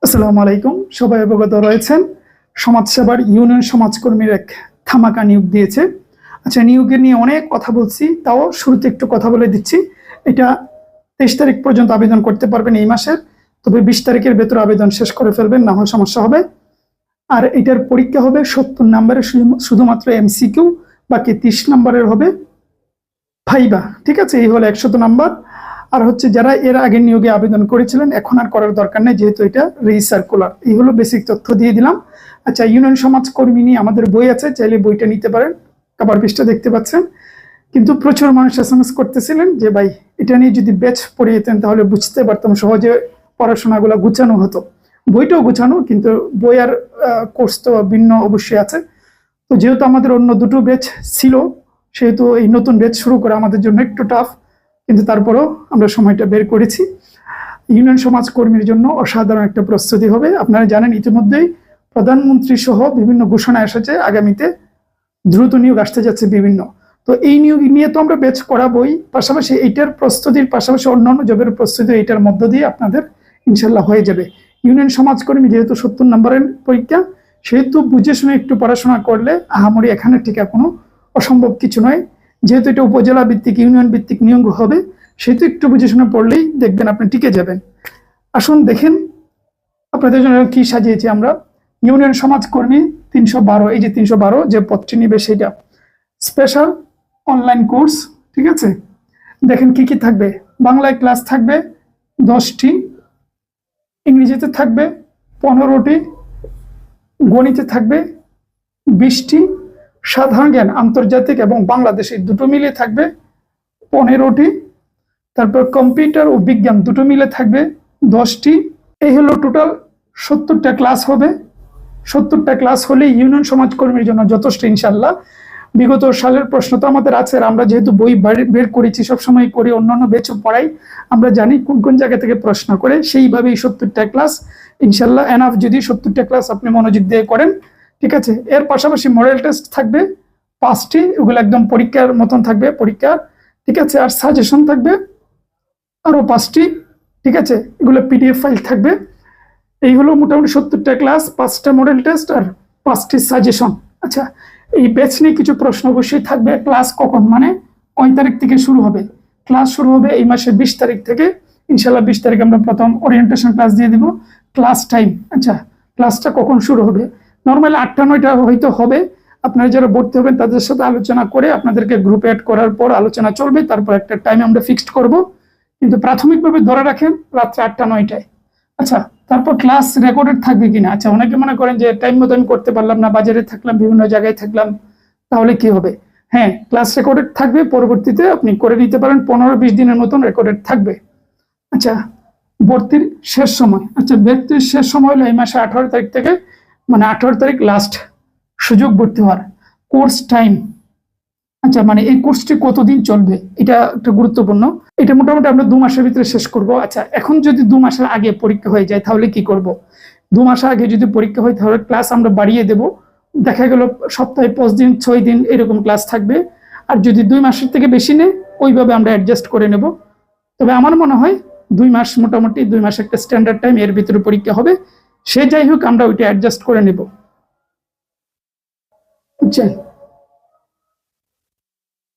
আসসালামু আলাইকুম। সবাই অবগত রয়েছেন সমাজসেবার ইউনিয়ন সমাজকর্মীর এক ধামাকা নিয়োগ দিয়েছে। আচ্ছা, নিয়োগের নিয়ে অনেক কথা বলছি, তাও শুরুতে একটু কথা বলে দিচ্ছি। এটা 23 তারিখ পর্যন্ত আবেদন করতে পারবেন এই মাসের, তবে 20 তারিখের ভেতর আবেদন শেষ করে ফেলবেন, না হয় সমস্যা হবে। আর এটার পরীক্ষা হবে 70 নম্বরের, শুধুমাত্র এমসিকিউ, বাকি 30 নম্বরের হবে ভাইবা। ঠিক আছে, এই হলো 100 নাম্বার। আর হচ্ছে যারা এর আগে নিয়োগে আবেদন করেছিলেন এখন আর করার দরকার নেই, যেহেতু এটা রিসার্কুলার। এই হলো বেসিক তথ্য দিয়ে দিলাম। আচ্ছা, ইউনিয়ন সমাজকর্মী নিয়ে আমাদের বই আছে, চাইলে বইটা নিতে পারেন। কভার পেজটা দেখতে পাচ্ছেন। কিন্তু প্রচুর মানুষ এসএমএস করতেছিলেন যে ভাই এটা নিয়ে যদি ব্যাচ পড়িয়ে যেতেন তাহলে বুঝতে পারতাম, সহজে পড়াশোনাগুলো গুছানো হতো। বইটাও গুছানো, কিন্তু বই আর কোর্স তো ভিন্ন অবশ্যই আছে। তো যেহেতু আমাদের অন্য দুটো ব্যাচ ছিল, সেহেতু এই নতুন ব্যাচ শুরু করা আমাদের জন্য একটু টাফ, কিন্তু তারপরেও আমরা সময়টা বের করেছি। ইউনিয়ন সমাজকর্মীর জন্য অসাধারণ একটা প্রস্তুতি হবে। আপনারা জানেন ইতিমধ্যেই প্রধানমন্ত্রী সহ বিভিন্ন ঘোষণা এসেছে, আগামীতে দ্রুত নিয়োগ আসতে যাচ্ছে বিভিন্ন। তো এই নিয়োগ নিয়ে তো আমরা ব্যাচ করাবোই, পাশাপাশি এইটার প্রস্তুতির পাশাপাশি অন্যান্য জবের প্রস্তুতি এইটার মধ্য দিয়ে আপনাদের ইনশাল্লাহ হয়ে যাবে। ইউনিয়ন সমাজকর্মী যেহেতু 70 নম্বরের পরীক্ষা, সেহেতু বুঝে শুনে একটু পড়াশোনা করলে আহামরি এখানে টিকা কোনো অসম্ভব কিছু নয়। যেহেতু এটা উপজেলা ভিত্তিক ইউনিয়ন ভিত্তিক নিয়োগ হবে, সেহেতু একটু বুঝে শুনে পড়লেই দেখবেন আপনি টিকে যাবেন। আসুন দেখেন আপনাদের জন্য কি সাজিয়েছি আমরা। ইউনিয়ন সমাজকর্মী 312, এই যে 312 যে পদটি নিবে সেটা স্পেশাল অনলাইন কোর্স। ঠিক আছে, দেখেন কি কি থাকবে। বাংলায় ক্লাস থাকবে 10টি, ইংরেজিতে থাকবে 15টি, গণিতে থাকবে 20টি, সাধারণ জ্ঞান আন্তর্জাতিক এবং বাংলাদেশি দুটো মিলে থাকবে 15টি, তারপর কম্পিউটার ও বিজ্ঞান দুটো মিলে থাকবে 10টি। এই হলো টোটাল 70টা ক্লাস হবে। 70টা ক্লাস হলে ইউনিয়ন সমাজকর্মীর জন্য যথেষ্ট ইনশাল্লাহ। বিগত সালের প্রশ্ন তো আমাদের আছে, আর আমরা যেহেতু বই বের করেছি, সবসময় করি, অন্যান্য বেচও পড়াই, আমরা জানি কোন কোন জায়গা থেকে প্রশ্ন করে, সেইভাবেই 70টা ক্লাস ইনশাল্লাহ এনাফ যদি 70টা ক্লাস আপনি মনোযোগ দিয়ে করেন। ঠিক আছে, এর পাশাপাশি মডেল টেস্ট থাকবে 5টি, ওগুলো একদম পরীক্ষার মতন থাকবে পরীক্ষা। ঠিক আছে, আর সাজেশন থাকবে আরো 5টি। ঠিক আছে, এগুলো পিডিএফ ফাইল থাকবে। এই হলো মোটামুটি 70টা ক্লাস, 5টা মডেল টেস্ট আর 5টি সাজেশন। আচ্ছা, এই ব্যাচ নিয়ে কিছু প্রশ্ন অবশ্যই থাকবে। ক্লাস কখন, মানে কয় তারিখ থেকে শুরু হবে? ক্লাস শুরু হবে এই মাসের 20 তারিখ থেকে। ইনশাল্লাহ 20 তারিখ আমরা প্রথম ওরিয়েন্টেশন ক্লাস দিয়ে দিব। ক্লাস টাইম, আচ্ছা ক্লাসটা কখন শুরু হবে? নর্মালি 8টা-9টা হয়তো হবে। আপনারা যারা ভর্তি হবেন তাদের সাথে আলোচনা করে আপনাদেরকে গ্রুপে অ্যাড করার পর আলোচনা চলবে, তারপর একটা টাইম আমরা ফিক্সড করব। কিন্তু প্রাথমিকভাবে ধরে রাখেন রাত্রে 8টা-9টায়। আচ্ছা, তারপর ক্লাস রেকর্ডেড থাকবে কিনা? আচ্ছা, অনেকে মনে করেন যে টাইম মতো আমি করতে পারলাম না, বাজারে থাকলাম, বিভিন্ন জায়গায় থাকলাম, তাহলে কি হবে? হ্যাঁ, ক্লাস রেকর্ডেড থাকবে, পরবর্তীতে আপনি করে নিতে পারেন। 15-20 দিনের মতন রেকর্ডেড থাকবে। আচ্ছা, ভর্তির শেষ সময়, আচ্ছা ভর্তির শেষ সময় হলো এই মাসে 18 তারিখ থেকে, মানে 18 তারিখ লাস্ট সুযোগ ভর্তি হওয়ার। কোর্স টাইম, আচ্ছা মানে এই কোর্সটি কতদিন চলবে এটা একটা গুরুত্বপূর্ণ। এটা মোটামুটি আমরা 2 মাসের ভিতরে শেষ করব। আচ্ছা, এখন যদি 2 মাসের আগে পরীক্ষা হয়ে যায় তাহলে কি করব? 2 মাস আগে যদি পরীক্ষা হয় তাহলে ক্লাস আমরা বাড়িয়ে দেব। দেখা গেল সপ্তাহে 5 দিন 6 দিন এরকম ক্লাস থাকবে। আর যদি 2 মাসের থেকে বেশি নেই, ওইভাবে আমরা অ্যাডজাস্ট করে নেব। তবে আমার মনে হয় 2 মাস, মোটামুটি 2 মাস একটা স্ট্যান্ডার্ড টাইম, এর ভিতরে পরীক্ষা হবে। সে যাই হোক, আমরা ওইটা অ্যাডজাস্ট করে নেব। আচ্ছা,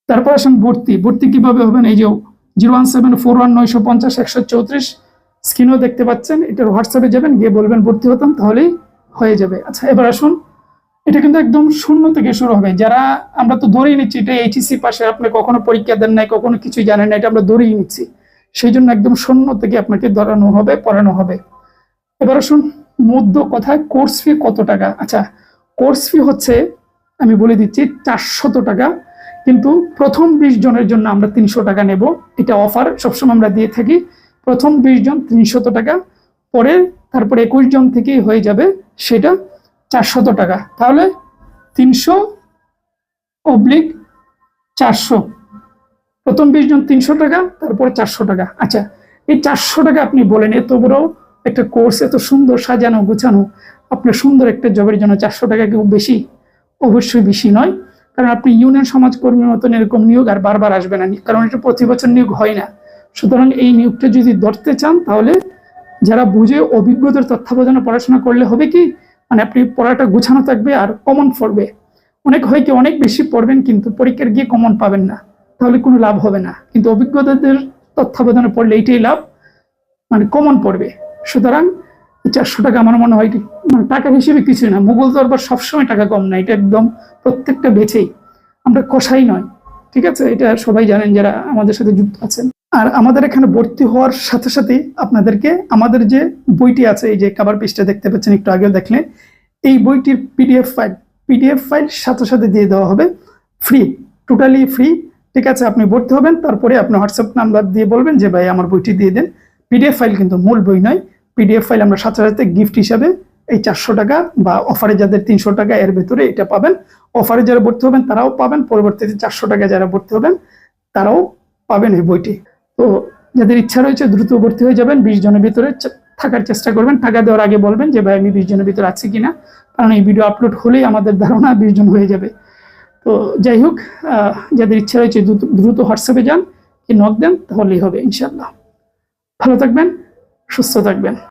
তারপর আসুন ভর্তি কিভাবে হবেন। এই যে 01741950134 স্ক্রিনও দেখতে পাচ্ছেন, এটার হোয়াটসঅ্যাপে যাবেন, গিয়ে বলবেন ভর্তি হতাম, তাহলেই হয়ে যাবে। আচ্ছা, এবার আসুন, এটা কিন্তু একদম শূন্য থেকে শুরু হবে। যারা আমরা তো ধরেই নিচ্ছি এটা এইচএসসি পাশে, আপনি কখনো পরীক্ষা দেন নাই, কখনো কিছুই জানেন না, এটা আমরা ধরেই নিচ্ছি। সেই জন্য একদম শূন্য থেকে আপনাকে ধরানো হবে, পড়ানো হবে। এবার আসুন মধ্য কথায়, কোর্স ফি কত টাকা? আচ্ছা, কোর্স ফি হচ্ছে, আমি বলে দিচ্ছি, 400 টাকা। কিন্তু প্রথম 20 জনের জন্য আমরা 300 টাকা নেব। এটা অফার সবসময় আমরা দিয়ে থাকি। প্রথম 20 জন 300 টাকা, পরে তারপর 21 জন থেকেই হয়ে যাবে সেটা 400 টাকা। তাহলে 300/400, প্রথম 20 জন 300 টাকা, তারপরে 400 টাকা। আচ্ছা, এই 400 টাকা আপনি বলেন, এত বড় একটা কোর্স, এত সুন্দর সাজানো গুছানো, আপনার সুন্দর একটা জবের জন্য 400 টাকা কেউ বেশি? অবশ্যই বেশি নয়। কারণ আপনি ইউনিয়ন সমাজকর্মীর মতন এরকম নিয়োগ আর বারবার আসবে না, কারণ এটা প্রতি বছর নিয়োগ হয় না। সুতরাং এই নিয়োগটা যদি ধরতে চান তাহলে যারা বুঝে অভিজ্ঞতার তত্ত্বাবধানে পড়াশোনা করলে হবে কি, মানে আপনি পড়াটা গুছানো থাকবে আর কমন পড়বে। অনেক হয় কি, অনেক বেশি পড়বেন কিন্তু পরীক্ষার গিয়ে কমন পাবেন না, তাহলে কোনো লাভ হবে না। কিন্তু অভিজ্ঞতাদের তত্ত্বাবধানে পড়লে এইটাই লাভ, মানে কমন পড়বে। সুতরাং 400 টাকা আমার মনে হয় মানে টাকার হিসেবে কিছু না। মুঘল দরবার সবসময় টাকা কম না, এটা একদম প্রত্যেকটা বেচেই, আমরা কষাই নয়, ঠিক আছে? এটা সবাই জানেন যারা আমাদের সাথে যুক্ত আছেন। আর আমাদের এখানে ভর্তি হওয়ার সাথে সাথে আপনাদেরকে আমাদের যে বইটি আছে, এই যে কভার পেজটা দেখতে পাচ্ছেন, একটু আগেও দেখলেন, এই বইটির পিডিএফ ফাইল সাথে সাথে দিয়ে দেওয়া হবে, ফ্রি, টোটালি ফ্রি, ঠিক আছে? আপনি ভর্তি হবেন, তারপরে আপনি হোয়াটসঅ্যাপ নাম্বার দিয়ে বলবেন যে ভাই আমার বইটি দিয়ে দেন। পিডিএফ ফাইল কিন্তু মূল বই নয়, পিডিএফ ফাইল আমরা সাথে সাথে গিফট হিসাবে এই 400 টাকা বা অফারে যাদের 300 টাকা এর ভেতরে এটা পাবেন। অফারে যারা ভর্তি হবেন তারাও পাবেন, পরবর্তীতে 400 টাকা যারা ভর্তি হবেন তারাও পাবেন এই বইটি। তো যাদের ইচ্ছা রয়েছে দ্রুত ভর্তি হয়ে যাবেন, 20 জনের ভিতরে থাকার চেষ্টা করবেন। টাকা দেওয়ার আগে বলবেন যে ভাই আমি 20 জনের ভিতরে আছি কিনা, কারণ এই ভিডিও আপলোড হলেই আমাদের ধারণা 20 জন হয়ে যাবে। তো যাই হোক, যাদের ইচ্ছা রয়েছে দ্রুত হোয়াটসঅ্যাপে যান, কি নক দেন, তাহলেই হবে ইনশাল্লাহ। ভালো থাকবেন, সুস্থ থাকবেন।